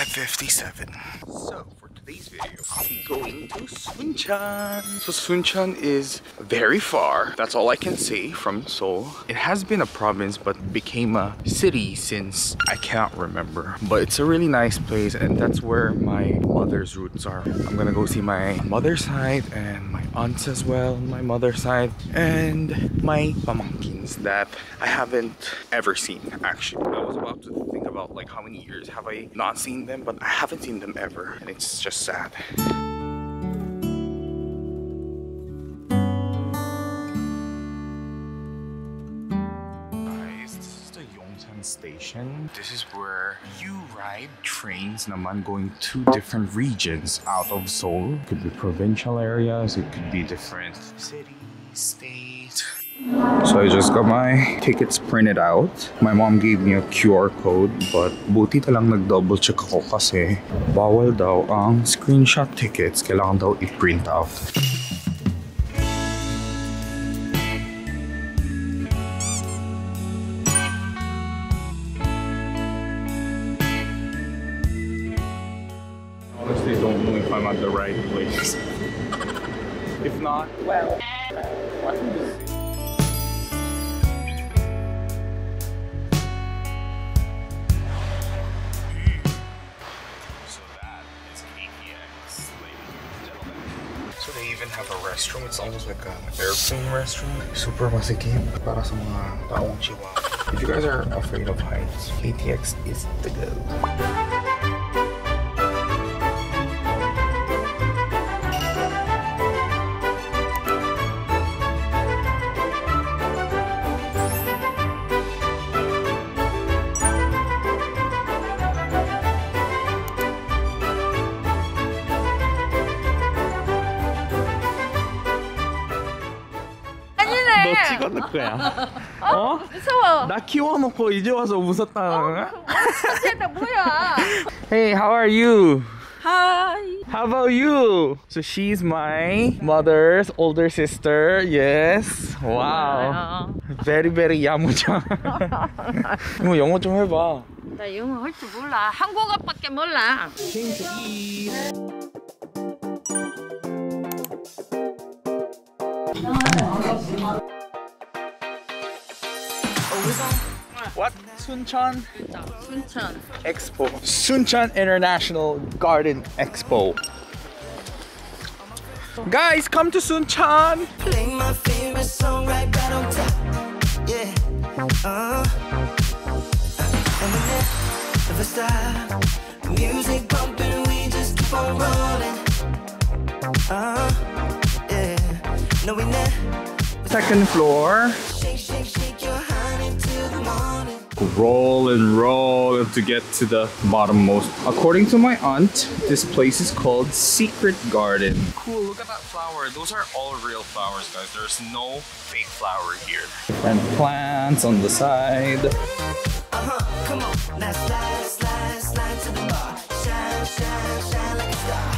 5:57. So for today's video, I'll be going to Suncheon. So Suncheon is very far. That's all I can say from Seoul. It has been a province but became a city since I can't remember. But it's a really nice place and that's where my mother's roots are. I'm gonna go see my mother's side and my aunts as well, my mother's side, and my pamangkins that I haven't ever seen actually. I was about to think about like how many years have I not seen them, but I haven't seen them ever and it's just sad. Guys, this is the Yongsan station. This is where you ride trains naman going to different regions out of Seoul. It could be provincial areas, it could be different cities, states. So I just got my tickets printed out. My mom gave me a QR code, but buti talang nag-double check ako kasi bawal daw ang screenshot tickets. Kailangan daw i-print out. Honestly, don't know if I'm at the right place. If not, well, what is this? So they even have a restroom. It's almost like an airplane restroom. Super masikip para sa mga taong chihuahua. If you guys are afraid of heights, KTX is the go. 너 찍어놓을 거야. 어? 무서워. 나 키워놓고 이제 와서 무섭다. 진짜 뭐야? Hey, how are you? Hi. How about you? So she's my mother's older sister. Yes. Wow. Very 야무져. 이거 영어 좀 해봐. 나 영어 할 줄 몰라. 한국어밖에 몰라. Came to eat. What? Suncheon? 순천. Expo. Suncheon International Garden Expo. Guys, come to Suncheon! Play my favorite song right on top. Yeah. And we never stop. Music bumping, we just keep on rolling. Yeah. No, we never. Second floor. Shake, shake, shake your honey till the morning. Roll and roll to get to the bottommost. According to my aunt, this place is called Secret Garden. Cool, look at that flower. Those are all real flowers, guys. There's no fake flower here. Different plants on the side. Come on, now slide, slide, slide to the bar. Shine, shine, shine like a star.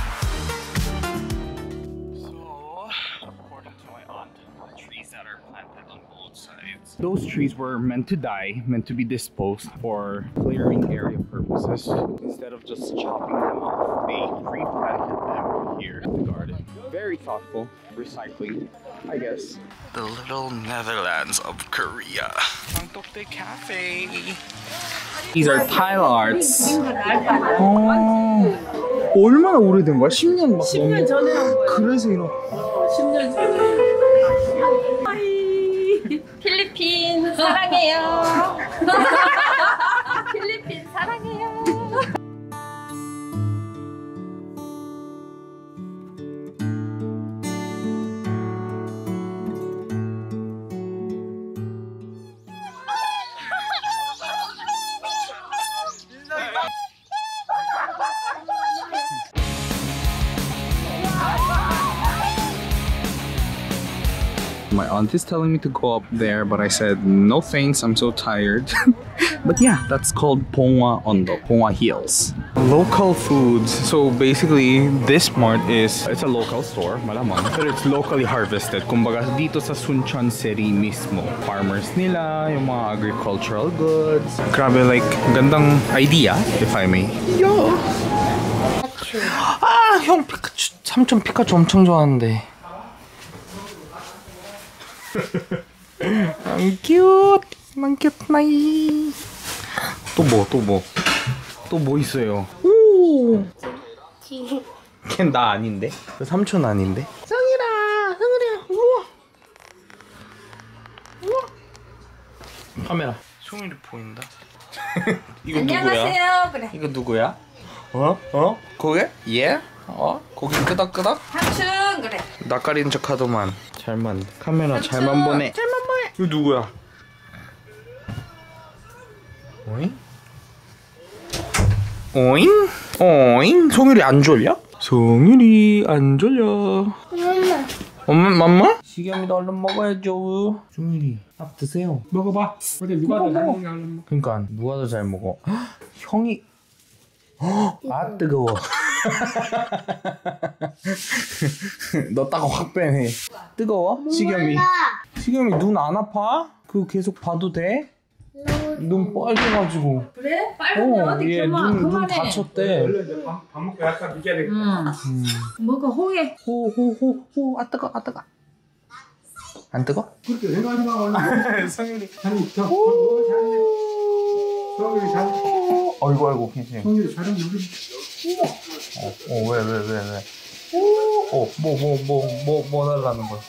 According to my aunt, the trees that are planted on both sides, those trees were meant to die, meant to be disposed for clearing area purposes. Instead of just chopping them off, they replanted them here in the garden. Very thoughtful. Recycling, I guess. The little Netherlands of Korea. Bangtokdae Cafe. These are tile arts. 얼마나 오래된 거야? 10년 막 10년 전에 한 거예요. 그래서 이런 10년 전에. 하이. 필리핀 사랑해요. 필리핀 사랑해요. My aunt is telling me to go up there, but I said no thanks, I'm so tired. But yeah, that's called Ponga Ondo, Ponga Hills. Local foods. So basically, this mart it's a local store, malamang, but it's locally harvested. Kumbaga dito sa Suncheon City mismo, farmers nila, yung mga agricultural goods. Grabe, like gandang idea, if I may. Yo. 아, 형 피카츄, 삼촌 피카츄 엄청 좋아하는데. 안 cute. 안 cute 나이. 또 뭐 있어요? 오. 걘 나 아닌데? 그 삼촌 아닌데? 성일아, 우와. 카메라. 송일이 보인다. 이거 안녕하세요. 누구야? 그래. 이거 누구야? 고개? 예? 고개 끄덕끄덕? 삼촌 그래. 낯가리는 척 하더만. 잘만 카메라 잘만 보네. 이거 누구야? 오잉? 오잉? 오잉? 송일이 안 졸려? 송일이 안 졸려. 엄마 맘마? 시겸이도 얼른 먹어야죠. 송일이 밥 드세요. 먹어봐. 근데 누가 더 잘 먹냐 얼른 먹어. 그러니까 누가 더 잘 먹어? 형이 아 뜨거워. 너 딱 확 빼네. 뜨거워? 시겸이 눈 안 아파? 그거 계속 봐도 돼? 눈 빨개가지고. 그래? 빨간데 어디 그만 눈 그만해. 다쳤대. 원래 이제 밥 먹고 약간 비켜야 되겠다. 뭐가 호해. 호. 아 뜨거. 안 뜨거? 그렇게 생각하지 마 얼른. 성일이. 잘했어. 성일이 잘. 아이고 괜찮아. 성일이 잘하면 여기. 왜? 뭐 달라는 거야?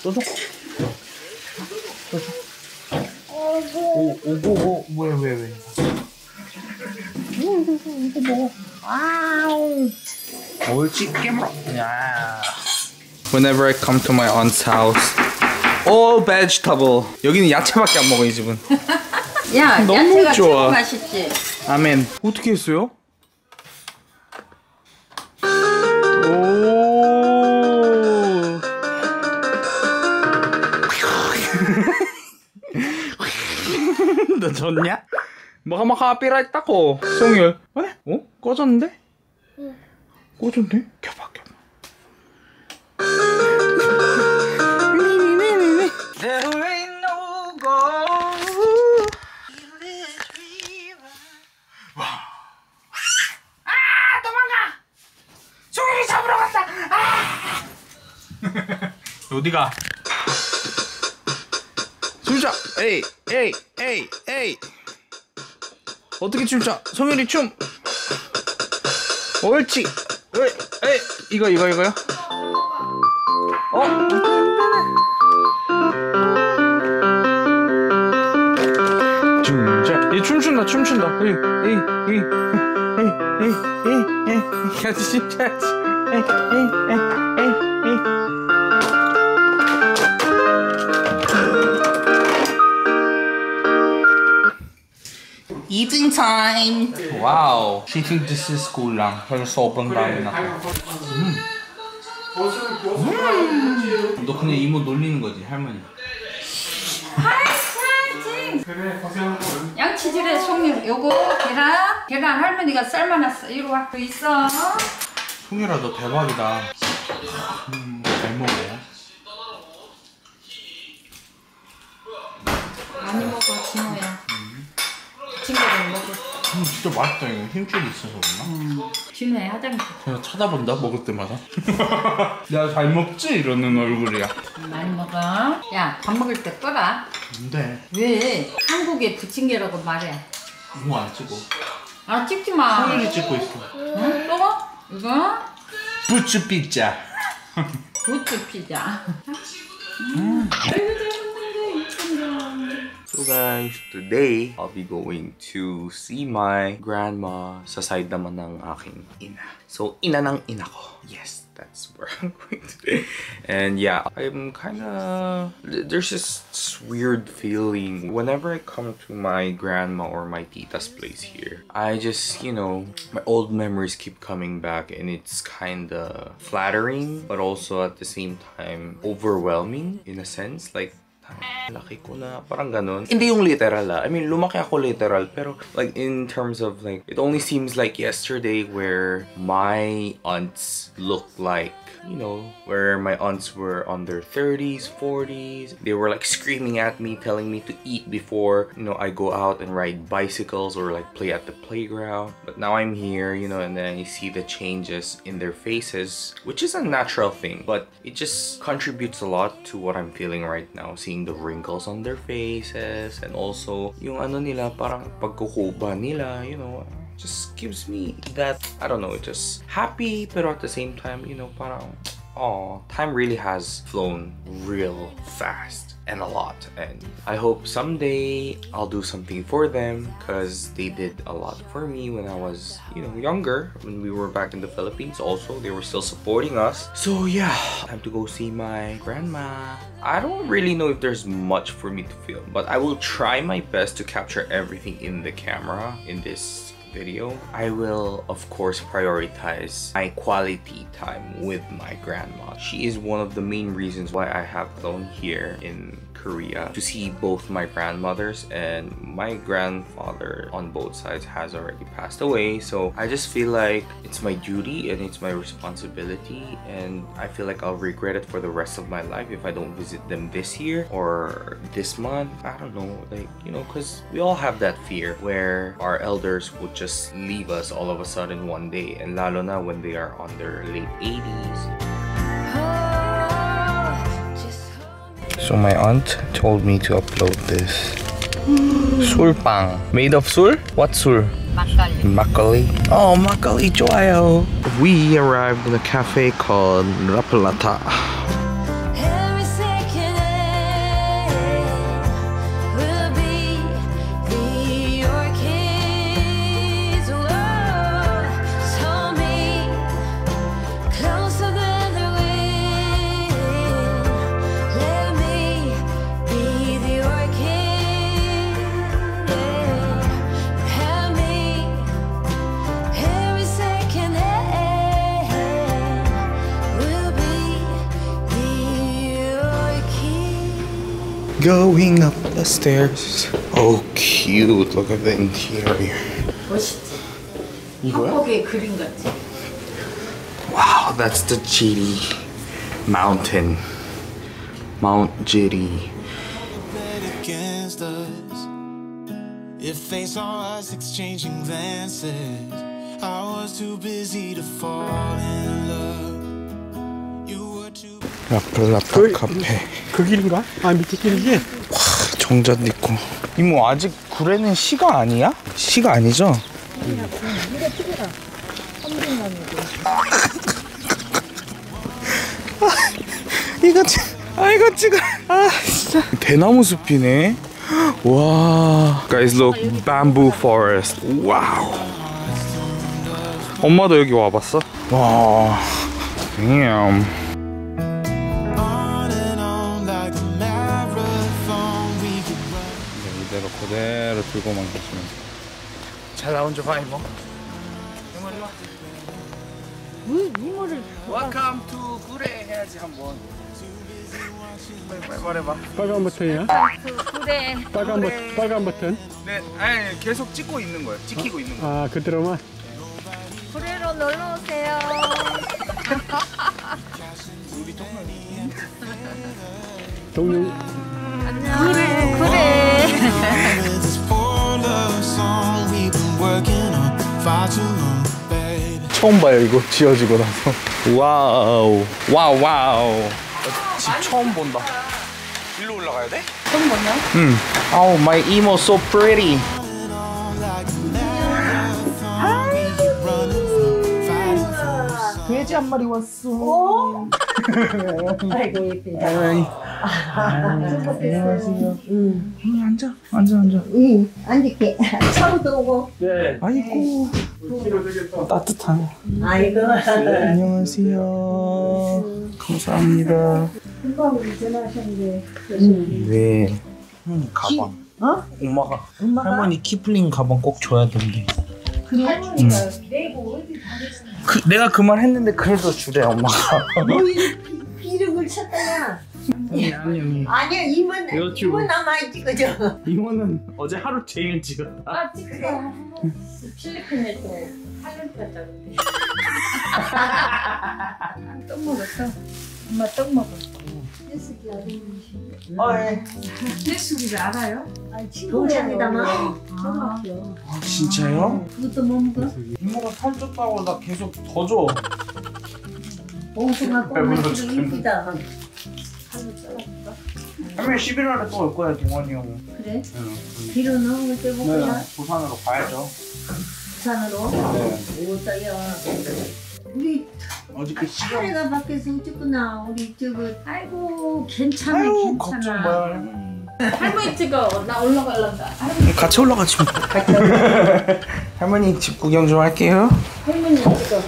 또 줘? 왜? 이거 먹어. 옳지, 깨물어. Whenever I come to my aunt's house, all vegetable. 여기는 야채밖에 안 먹어, 이 집은. 야, 너무 야채가 좋아. 최고 맛있지. 아멘. 어떻게 했어요? 너 졌냐? 뭐가 카피라이트 ako. 송일. 꺼졌는데? 응. 꺼졌네? 켜봐. There ain't no gold. 도망가! 송일이 잡으러 간다! 어디가? 춤춰! 에이! 어떻게 춤춰? 송일이 춤! 옳지! 에이! 이거요? 얘 춤춘다. 에이. 같이 춤춰야지. 에이. Eating time! Wow! She thinks this is kulang. Pero sobrang dami na to. 너 그냥 이모 놀리는 거지, 할머니. 파이팅! 그래 고생하고. 양치질에 송이 요거 계란 할머니가 삶아놨어. 이리 와. 또 있어. 송일아, 너 대박이다. 잘 먹어. 많이 먹어, 진호야. 친구들 먹어. 진짜 맛있다. 이거 힘줄이 있어서 그런가? 진호야 화장실. 제가 쳐다본다, 먹을 때마다. 내가 잘 먹지? 이러는 얼굴이야. 많이 먹어. 야, 밥 먹을 때 꺼라. 근데 왜? 한국의 부침개라고 말해. 이거 안 찍어. 아, 찍지 마. 송일이 찍고 있어. 응? 또? 이거? 부츠 피자. 부츠 피자. So guys, today I'll be going to see my grandma sa side naman ng aking ina. So, ina ng ina ko. Yes, that's where I'm going today. And yeah, I'm kind of... There's this weird feeling whenever I come to my grandma or my tita's place here. I just, you know, my old memories keep coming back, and it's kind of flattering, but also at the same time overwhelming in a sense. Like, laki ko na, parang ganon. Hindi yung literal I mean, lumaki ako literal, pero like in terms of like, it only seems like yesterday where my aunts look like, you know, where my aunts were on their 30s, 40s. They were like screaming at me, telling me to eat before, you know, I go out and ride bicycles or like play at the playground. But now I'm here, you know, and then I see the changes in their faces, which is a natural thing, but it just contributes a lot to what I'm feeling right now. Seeing the wrinkles on their faces, and also yung ano nila, parang pagkukuba nila, you know, just gives me that, I don't know, just happy, pero at the same time, you know, parang, oh, time really has flown real fast and a lot, and I hope someday I'll do something for them, because they did a lot for me when I was, you know, younger, when we were back in the Philippines. Also, they were still supporting us. So yeah, time to go see my grandma. I don't really know if there's much for me to film, but I will try my best to capture everything in the camera in this video. I will of course prioritize my quality time with my grandma. She is one of the main reasons why I have flown here in Korea, to see both my grandmothers, and my grandfather on both sides has already passed away. So I just feel like it's my duty and it's my responsibility, and I feel like I'll regret it for the rest of my life if I don't visit them this year or this month. I don't know, like, you know, because we all have that fear where our elders would just leave us all of a sudden one day, and lalo na when they are on their late 80s. So my aunt told me to upload this sulpang. Made of sul? What sul? 막걸리. Makgeolli. Oh, makgeolli 좋아요. We arrived in a cafe called La Plata. Going up the stairs. Oh, cute. Look at the interior. 멋있지? 이거야? 한국의 그림 같지? Wow, that's the Jiri mountain. Mount Jiri. Against us. If they saw us exchanging glances, I was too busy to fall in love. You were too. 라플라파 카페. 그 길인가? 아, 밑에 길이지? 와, 정자도 있고. 이모, 아직 구례는 시가 아니야? 시가 아니죠? 이거 찍어라. 선생님이고. 이거 찍어. 아, 진짜. 대나무 숲이네. 와. Guys, look, bamboo forest. 와우. 엄마도 여기 와봤어? 와. Damn. 이대로 그대로 들고만 계시면 잘 나온 줄 봐, 이모. 이모를. Welcome to 구례 해야지 한번. 빨리 말해봐. 빨간 버튼이야? 그래. 빨간 버튼? 네, 아니 계속 찍고 있는 거예요. 찍히고 있는 거. 아, 그대로만? 구례로 놀러 오세요. 우리 정말. 동료. 안녕. 그래. 처음 봐요, 이거 지어지고 나서. 와우, 와우, 와우. 집 처음 본다. 일로 올라가야 돼? 처음 보냐? 응. Oh, my emo so pretty. 돼지 한 마리 왔어. 아이고 예쁘다. 아이. 안녕하세요. 형님 앉아. 앉을게. 차로도 오고. 네. 아이고. 따뜻한. 아이고. 안녕하세요. 감사합니다. 금방 우리 전화하셨는데. 네. 가방. 엄마가 할머니 키플링 가방 꼭 줘야 된대. 그래? 할머니가 내고 어디 다녔어? 내가 그 말 했는데 그래도 주래 엄마가. 뭐 이름을 쳤다야. 아니야 이모는 남아있지 그죠? 이모는 어제 하루 종일 찍었다. 아 찍어. 필리핀에 또 8년 갔다는데. 떡 먹었어. 엄마 떡 먹어. 떼쓰기 아들이시죠? 예. 떼쓰기를 알아요? 동창이다만 초등학교. 아 진짜요? 그것도 못 먹어? 이모가 살쪘다고 나 계속 더 줘. 동생하고 배불러 엄마도 이쁘다. 한번 잘라볼까? 할머니 11월에 또 올 거야 동원이 형. 그래? 응. 비로 넣은 때 먹고야. 부산으로 가야죠. 부산으로? 네. 오다야. 우리 어저께 차례가 밖에서 어쨌구나. 우리 저거 아이고 괜찮아 아유 걱정 괜찮아. 말. 할머니 찍어. 나 올라갈란다. 같이 올라가지 뭐. 할머니 집 구경 좀 할게요. 할머니 찍어.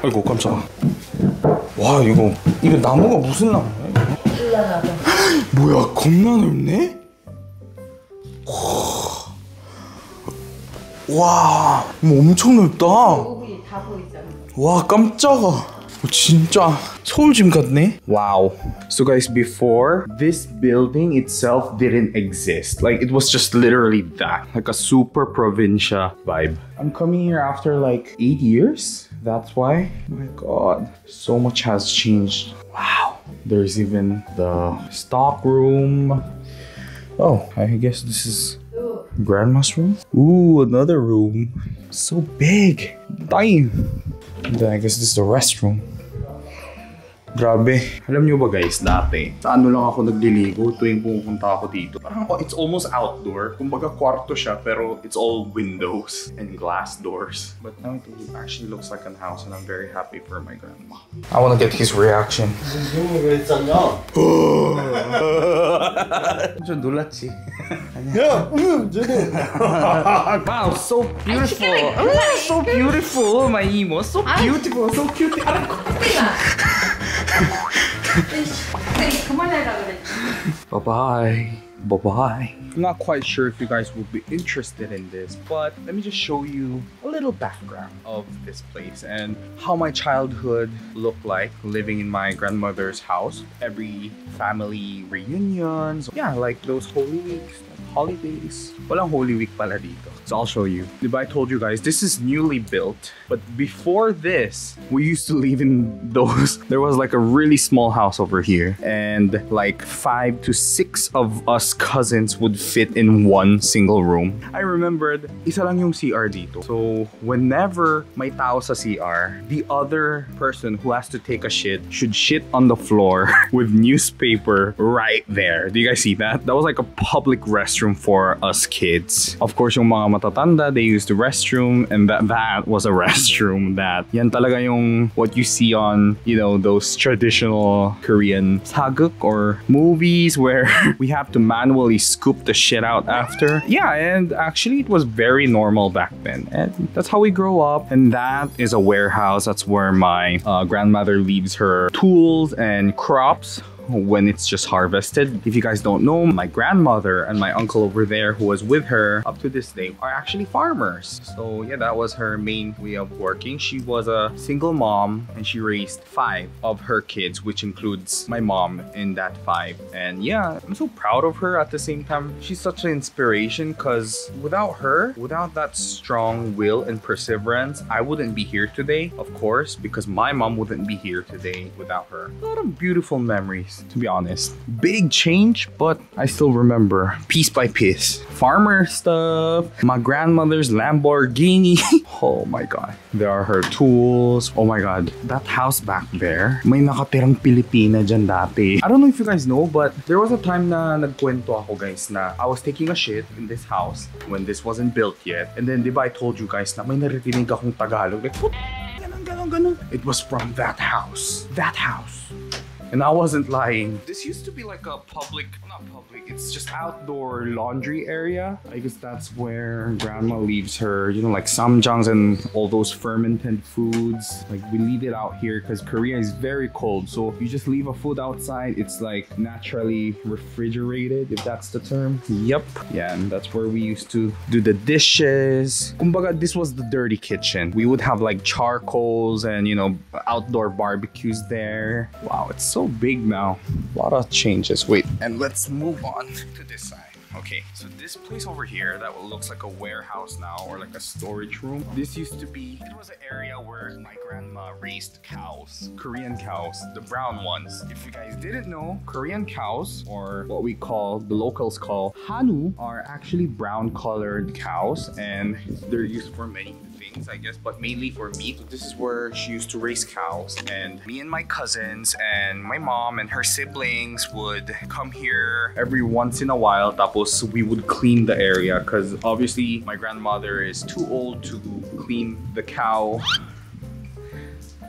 아이고 깜짝아. 와 이거 나무가 무슨 나무야? 올라가봐. 뭐야 겁나 넓네? 와 이거 엄청 넓다. 여기 다 보이잖아. 와 깜짝아. 진짜 서울짐 같네. Wow. So guys, before this building itself didn't exist. Like it was just literally that, like a super provincia vibe. I'm coming here after like 8 years. That's why. Oh my god, so much has changed. Wow. There's even the stock room. Oh, I guess this is grandma's room. Ooh, another room. So big. Damn. Then I guess this is the restroom. Grabe. Alam nyo ba guys, dati, sa ano lang ako nagliligo tuwing pumunta ako dito. Parang it's almost outdoor. Kumbaga kwarto siya pero it's all windows and glass doors. But now it actually looks like a house and I'm very happy for my grandma. I wanna get his reaction. 좀 놀랐지? Wow, so beautiful. So beautiful, my emo. So beautiful, so cute. 그만해라 그랬지. Bye-bye. Bye-bye. I'm not quite sure if you guys will be interested in this, but let me just show you a little background of this place and how my childhood looked like living in my grandmother's house. Every family reunions, yeah, like those holy weeks, holidays. Walang Holy Week pala dito. So I'll show you. Diba I told you guys, this is newly built. But before this, we used to live in those. There was like a really small house over here. And like 5 to 6 of us cousins would fit in one single room. I remembered, isa lang yung CR dito. So whenever may tao sa CR, the other person who has to take a shit should shit on the floor with newspaper right there. Do you guys see that? That was like a public restroom for us kids. Of course, yung mga matatanda, they used the restroom, and that was a restroom. That yan talaga yung what you see on, you know, those traditional Korean saguk or movies where we have to manually scoop the shit out after. Yeah, and actually it was very normal back then, and that's how we grow up. And that is a warehouse. That's where my grandmother leaves her tools and crops when it's just harvested. If you guys don't know, my grandmother and my uncle over there who was with her up to this day are actually farmers. So yeah, that was her main way of working. She was a single mom and she raised 5 of her kids, which includes my mom in that 5. And yeah, I'm so proud of her. At the same time, she's such an inspiration because without her, without that strong will and perseverance, I wouldn't be here today, of course, because my mom wouldn't be here today without her. A lot of beautiful memories, to be honest. Big change, but I still remember piece by piece. Farmer stuff, my grandmother's Lamborghini. Oh my god. There are her tools. Oh my god. That house back there, may nakatirang Pilipina dyan dati. I don't know if you guys know, but there was a time na nagkwento ako guys na I was taking a shit in this house when this wasn't built yet. And then diba I told you guys na may naririnig akong Tagalog. Like, ganun, ganun. It was from that house. That house. And I wasn't lying. This used to be like a public, not public, it's just outdoor laundry area. I guess that's where grandma leaves her, you know, like samjangs and all those fermented foods. Like we leave it out here because Korea is very cold. So you just leave a food outside, it's like naturally refrigerated, if that's the term. Yep. Yeah, and that's where we used to do the dishes. Kumbaga, this was the dirty kitchen. We would have like charcoals and, you know, outdoor barbecues there. Wow, it's so big now. A lot of changes. Wait, and let's move on to this side. Okay, so this place over here that looks like a warehouse now, or like a storage room. This used to be, it was an area where my grandma raised cows, Korean cows, the brown ones. If you guys didn't know, Korean cows, or what we call, the locals call Hanu, are actually brown colored cows, and they're used for many things, I guess, but mainly for meat. So this is where she used to raise cows, and me and my cousins and my mom and her siblings would come here every once in a while. Tapos we would clean the area because obviously my grandmother is too old to clean the cow.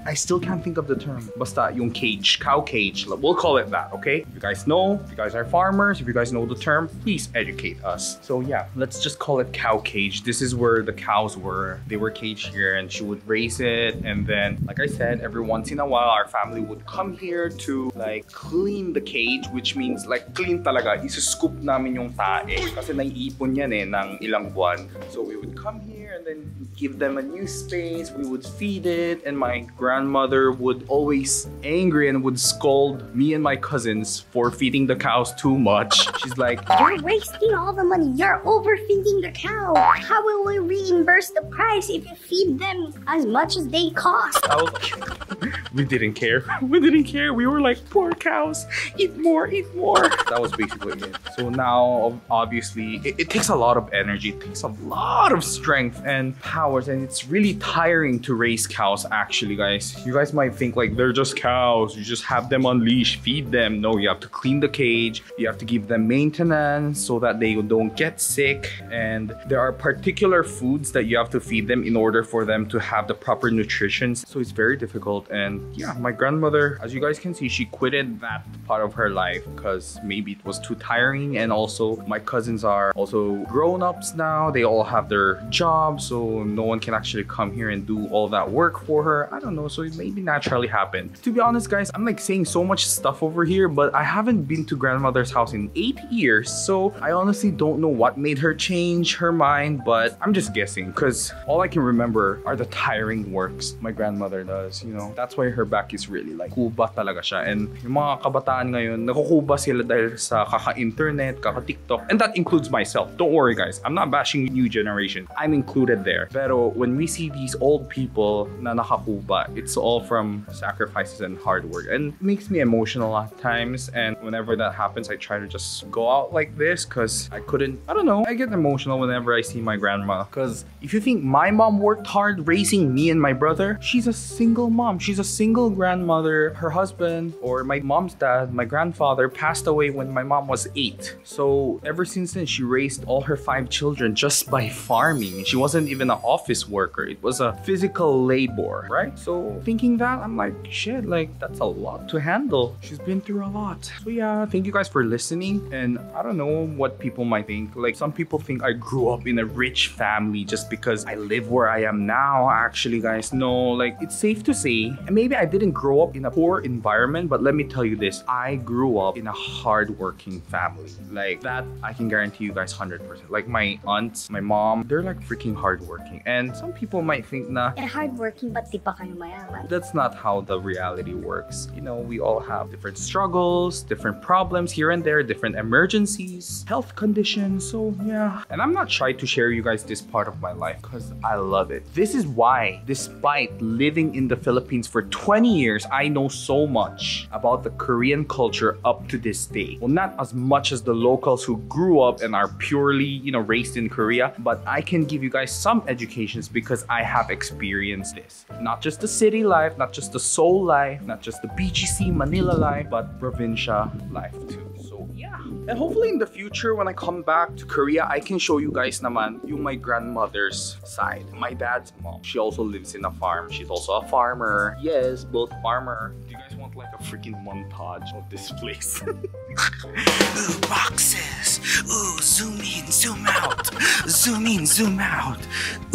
I still can't think of the term. Basta yung cage, cow cage. We'll call it that, okay? If you guys know, if you guys are farmers, if you guys know the term, please educate us. So yeah, let's just call it cow cage. This is where the cows were. They were caged here and she would raise it. And then, like I said, every once in a while, our family would come here to like clean the cage, which means like clean talaga. Isuscoop namin yung tae. Kasi naiipon yan eh ng ilang buwan. So we would come here and then give them a new space. We would feed it, and my grandmother would always angry and would scold me and my cousins for feeding the cows too much. She's like, "You're wasting all the money. You're overfeeding the cow. How will we reimburse the price if you feed them as much as they cost?" I was like, we didn't care. We didn't care. We were like, poor cows, eat more, eat more. That was basically it. So now, obviously, it takes a lot of energy. It takes a lot of strength and powers, and it's really tiring to raise cows, actually, guys. You guys might think like they're just cows. You just have them on leash, feed them. No, you have to clean the cage. You have to give them maintenance so that they don't get sick. And there are particular foods that you have to feed them in order for them to have the proper nutrition. So it's very difficult. And yeah, my grandmother, as you guys can see, she quitted that part of her life because maybe it was too tiring. And also my cousins are also grown-ups now. They all have their jobs, so no one can actually come here and do all that work for her. I don't know, so it maybe naturally happened. To be honest, guys, I'm like saying so much stuff over here, but I haven't been to grandmother's house in 8 years, so I honestly don't know what made her change her mind, but I'm just guessing because all I can remember are the tiring works my grandmother does, you know. That's why her back is really like kuba talaga siya. And yung mga kabataan ngayon, nakukuba sila dahil sa kaka-internet, kaka-TikTok, and that includes myself. Don't worry, guys, I'm not bashing new generation. I'm included there. Pero when we see these old people na nakakuba, it's all from sacrifices and hard work, and it makes me emotional at times. And whenever that happens, I try to just go out like this because I don't know, I get emotional whenever I see my grandma. Because if you think my mom worked hard raising me and my brother, she's a single mom. She's a single grandmother. Her husband, or my mom's dad, my grandfather, passed away when my mom was 8. So ever since then, she raised all her 5 children just by farming. She wasn't even an office worker. It was a physical labor, right? So thinking that, I'm like, shit, like that's a lot to handle. She's been through a lot. So yeah, thank you guys for listening. And I don't know what people might think. Like some people think I grew up in a rich family just because I live where I am now. Actually, guys, no, like it's safe to say, and maybe I didn't grow up in a poor environment, but let me tell you this, I grew up in a hardworking family. Like that, I can guarantee you guys 100%. Like my aunts, my mom, they're like freaking hardworking. And some people might think na, hardworking, but di pa kayo mayaman. That's not how the reality works. You know, we all have different struggles, different problems here and there, different emergencies, health conditions. So yeah, and I'm not shy to share you guys this part of my life because I love it. This is why, despite living in the Philippines for 20 years, I know so much about the Korean culture up to this day. Well, not as much as the locals who grew up and are purely, you know, raised in Korea, but I can give you guys some educations because I have experienced this. Not just the city life, not just the Seoul life, not just the BGC Manila life, but probinsya life too. So yeah, and hopefully in the future when I come back to Korea, I can show you guys naman yung my grandmother's side. My dad's mom, she also lives in a farm. She's also a farmer. Yes, both farmer. Do you guys want like a freaking montage of this place? Ooh, boxes. Ooh, zoom in, zoom out. Zoom in, zoom out.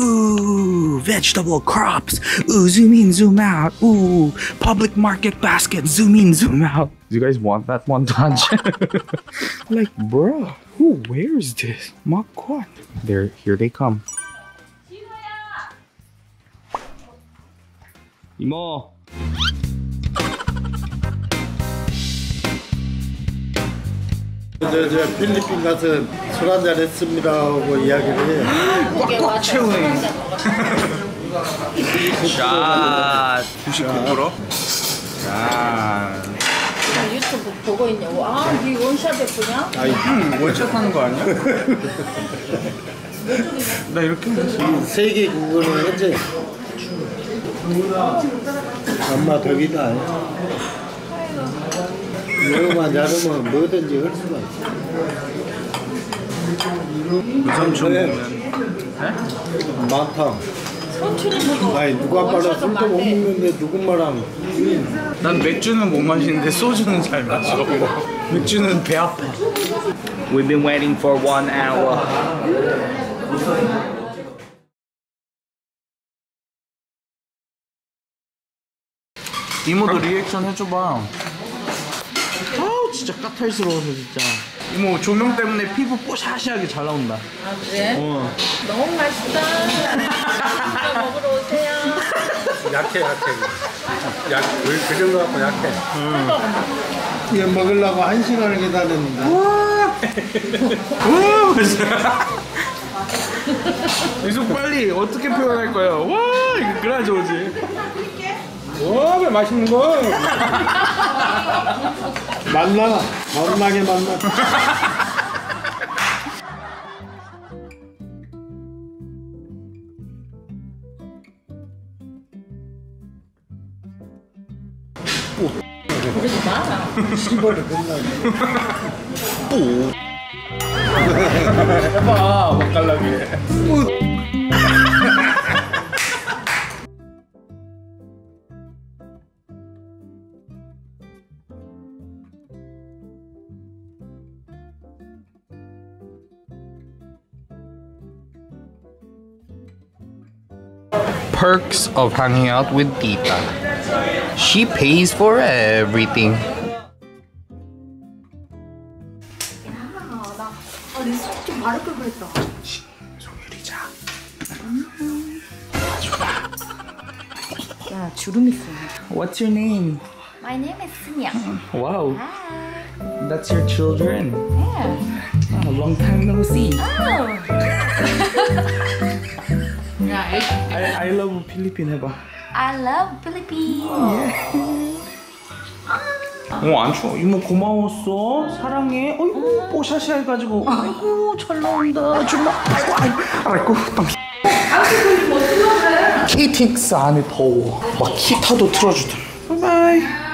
Ooh, vegetable crops. Ooh, zoom in, zoom out. Ooh, public market basket. Zoom in, zoom out. Do you guys want that montage? Like, bro, who wears this? My God. Here they come. 이모. 저 필리핀 가서 술 한잔 했습니다 하고 이야기를 해. 꽉꽉 채우네. 샷. 99%? 샷. 유튜브 보고 있냐고. 아, 네 원샷 예쁘냐? 원샷 하는 거 아니야? 나 이렇게 세계 그거는 현재 엄마 덕이다. 여름만 야름은 뭐든지 할 수가 있어. 삼촌 네. 보면 많다. 삼촌이 보고. 아니 누가 빨라 술도 못 먹는데 누군가랑. 난 맥주는 못 마시는데 소주는 잘 마셔. 맥주는 배 아파. We've been waiting for 1 hour. 이모도 리액션 해줘봐. 아우 진짜 까탈스러워서 진짜. 이모 조명 때문에 피부 뽀샤시하게 잘 나온다. 아, 그래? 너무 맛있다. 진짜 먹으러 오세요. 약해. 그 정도 갖고 약해. 이거 먹으려고 1시간을 기다렸는데. 계속 빨리 어떻게 표현할 거야? 와 이거 그래야 좋지. 와 왜 맛있는 거? 만나. 만나게 만나. 그러지 마. 시벌이 끝나네. 해봐 맛깔나게. Perks of hanging out with Tita. She pays for everything. 좀 마를 걸 그랬다. 소율이자. 야, 주름 있어. What's your name? My name is Sunya. Wow. That's your children. Yeah. Oh, long time no see. 야, I love Philippine 해봐. I love Philippines. 안 추워. 이모 고마웠어. 사랑해. 어이구 뽀샤시 해가지고. 아이고 잘 나온다. 주마. 아이고 땀. KTX 안에 더워. 막 히터도 틀어주더라. 바이바이.